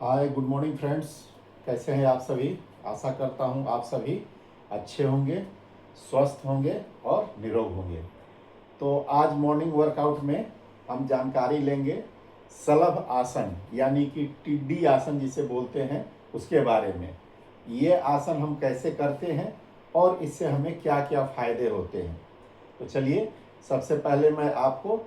Hi good morning friends. कैसे हैं आप सभी। आशा करता हूं आप सभी अच्छे होंगे, स्वस्थ होंगे और निरोग होंगे। तो आज मॉर्निंग वर्कआउट में हम जानकारी लेंगे शलभ आसन यानी कि टिड्डी आसन जिसे बोलते हैं उसके बारे में। ये आसन हम कैसे करते हैं और इससे हमें क्या क्या फायदे होते हैं। तो चलिए सबसे पहले मैं आपको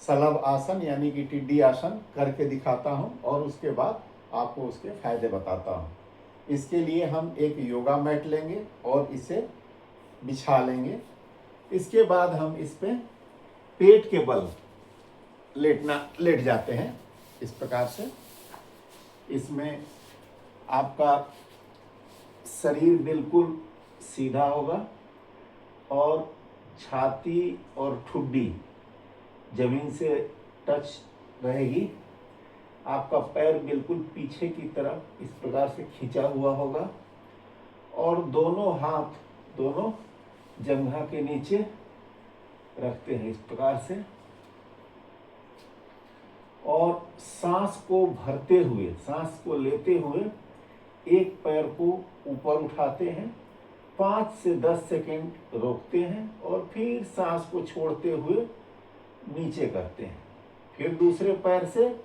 शलभ आसन यानी कि टिड्डी आसन करके दिखाता हूं और उसके बाद आपको उसके फायदे बताता हूं। इसके लिए हम एक योगा मैट लेंगे और इसे बिछा लेंगे। इसके बाद हम इस पे पेट के बल लेट जाते हैं इस प्रकार से। इसमें आपका शरीर बिल्कुल सीधा होगा और छाती और ठुड्डी जमीन से टच रहेगी। आपका पैर बिल्कुल पीछे की तरफ इस प्रकार से खींचा हुआ होगा और दोनों हाथ दोनों जंघा के नीचे रखते हैं इस प्रकार से। और सांस को भरते हुए, सांस को लेते हुए एक पैर को ऊपर उठाते हैं, 5 से 10 सेकेंड रोकते हैं और फिर सांस को छोड़ते हुए नीचे करते हैं। फिर दूसरे पैर से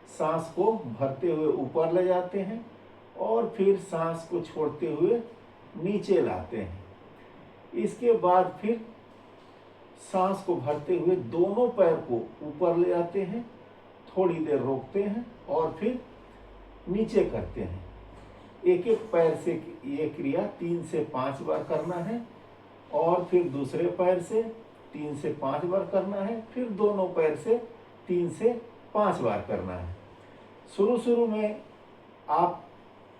सांस को भरते हुए ऊपर ले जाते हैं और फिर सांस को छोड़ते हुए नीचे लाते हैं। इसके बाद फिर सांस को भरते हुए दोनों पैर को ऊपर ले जाते हैं, थोड़ी देर रोकते हैं और फिर नीचे करते हैं। एक एक पैर से ये क्रिया 3 से 5 बार करना है और फिर दूसरे पैर से 3 से 5 बार करना है, फिर दोनों पैर से 3 से 5 बार करना है। शुरू में आप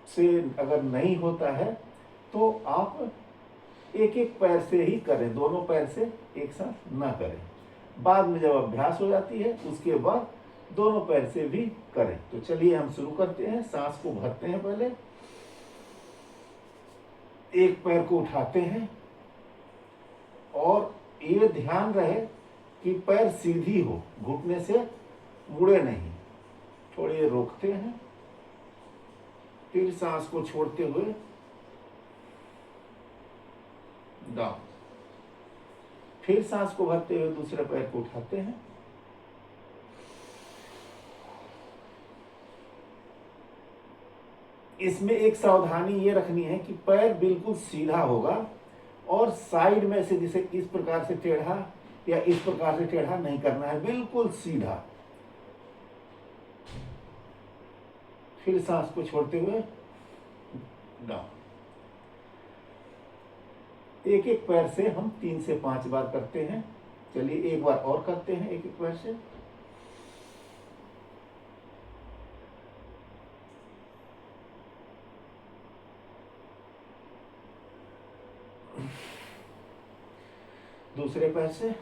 से अगर नहीं होता है तो आप एक एक पैर से ही करें, दोनों पैर से एक साथ ना करें। बाद में जब अभ्यास हो जाती है उसके बाद दोनों पैर से भी करें। तो चलिए हम शुरू करते हैं। सांस को भरते हैं, पहले एक पैर को उठाते हैं और ये ध्यान रहे कि पैर सीधी हो, घुटने से मुड़े नहीं। थोड़ी देर रोकते हैं, फिर सांस को छोड़ते हुए डाउन, फिर सांस को भरते हुए दूसरे पैर को उठाते हैं। इसमें एक सावधानी ये रखनी है कि पैर बिल्कुल सीधा होगा और साइड में से जैसे इस प्रकार से टेढ़ा या इस प्रकार से टेढ़ा नहीं करना है, बिल्कुल सीधा। फिर सांस को छोड़ते हुए डाउन। एक एक पैर से हम 3 से 5 बार करते हैं। चलिए एक बार और करते हैं एक एक पैर से। दूसरे पैर से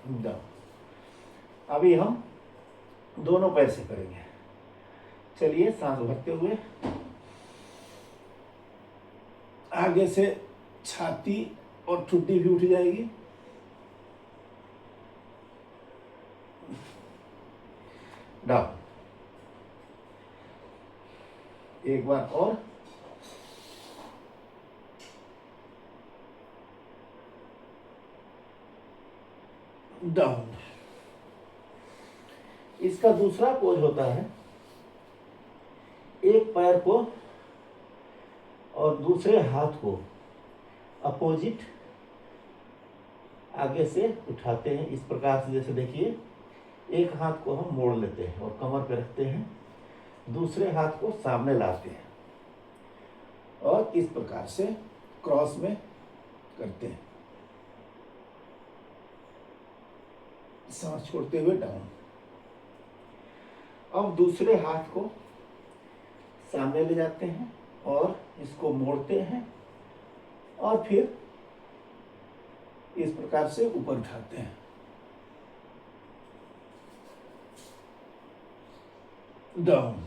डाउन। अभी हम दोनों पैर से करेंगे। चलिए सांस भरते हुए आगे से छाती और ठुड्डी भी उठ जाएगी। डाउन। एक बार और। डाउन। इसका दूसरा पोज होता है, एक पैर को और दूसरे हाथ को अपोजिट आगे से उठाते हैं इस प्रकार से। जैसे देखिए, एक हाथ को हम मोड़ लेते हैं और कमर पे रखते हैं, दूसरे हाथ को सामने लाते हैं और इस प्रकार से क्रॉस में करते हैं। सांस छोड़ते हुए डाउन। अब दूसरे हाथ को सामने ले जाते हैं और इसको मोड़ते हैं और फिर इस प्रकार से ऊपर उठाते हैं। डाउन।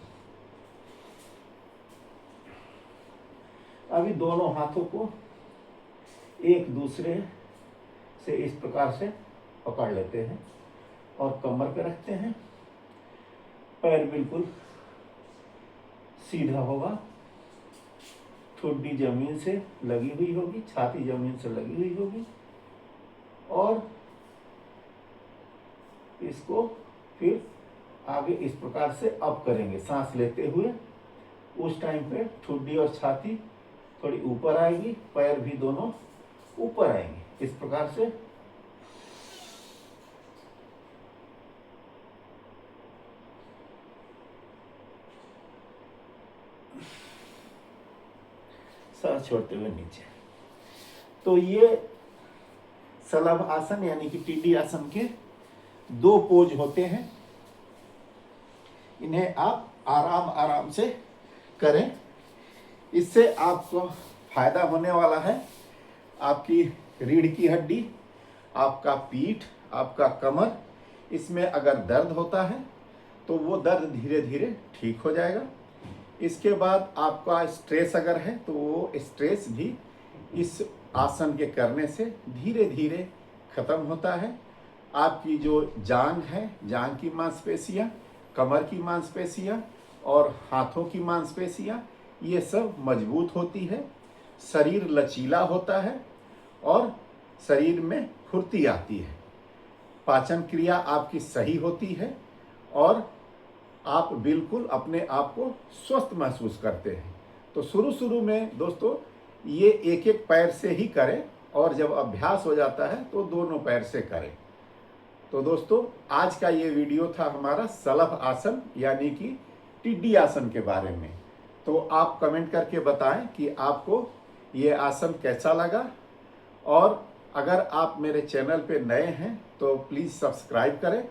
अभी दोनों हाथों को एक दूसरे से इस प्रकार से पकड़ लेते हैं और कमर पे रखते हैं। पैर बिल्कुल सीधा होगा, ठुड्डी जमीन से लगी हुई होगी, छाती जमीन से लगी हुई होगी। और इसको फिर आगे इस प्रकार से अप करेंगे सांस लेते हुए। उस टाइम पे ठुड्डी और छाती थोड़ी ऊपर आएगी, पैर भी दोनों ऊपर आएंगे इस प्रकार से। सर छोड़ते हुए नीचे। तो ये शलभ आसन यानी कि टिड्डी आसन के 2 पोज होते हैं। इन्हें आप आराम आराम से करें। इससे आपको फायदा होने वाला है। आपकी रीढ़ की हड्डी, आपका पीठ, आपका कमर, इसमें अगर दर्द होता है तो वो दर्द धीरे धीरे ठीक हो जाएगा। इसके बाद आपका स्ट्रेस अगर है तो वो स्ट्रेस भी इस आसन के करने से धीरे धीरे खत्म होता है। आपकी जो जांघ है, जांघ की मांसपेशियां, कमर की मांसपेशियां और हाथों की मांसपेशियां, ये सब मजबूत होती है। शरीर लचीला होता है और शरीर में फुर्ती आती है। पाचन क्रिया आपकी सही होती है और आप बिल्कुल अपने आप को स्वस्थ महसूस करते हैं। तो शुरू में दोस्तों ये एक एक पैर से ही करें और जब अभ्यास हो जाता है तो दोनों पैर से करें। तो दोस्तों आज का ये वीडियो था हमारा शलभ आसन यानी कि टिड्डी आसन के बारे में। तो आप कमेंट करके बताएं कि आपको ये आसन कैसा लगा। और अगर आप मेरे चैनल पे नए हैं तो प्लीज़ सब्सक्राइब करें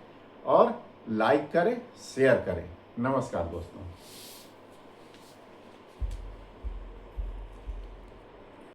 और लाइक करें, शेयर करें। नमस्कार दोस्तों।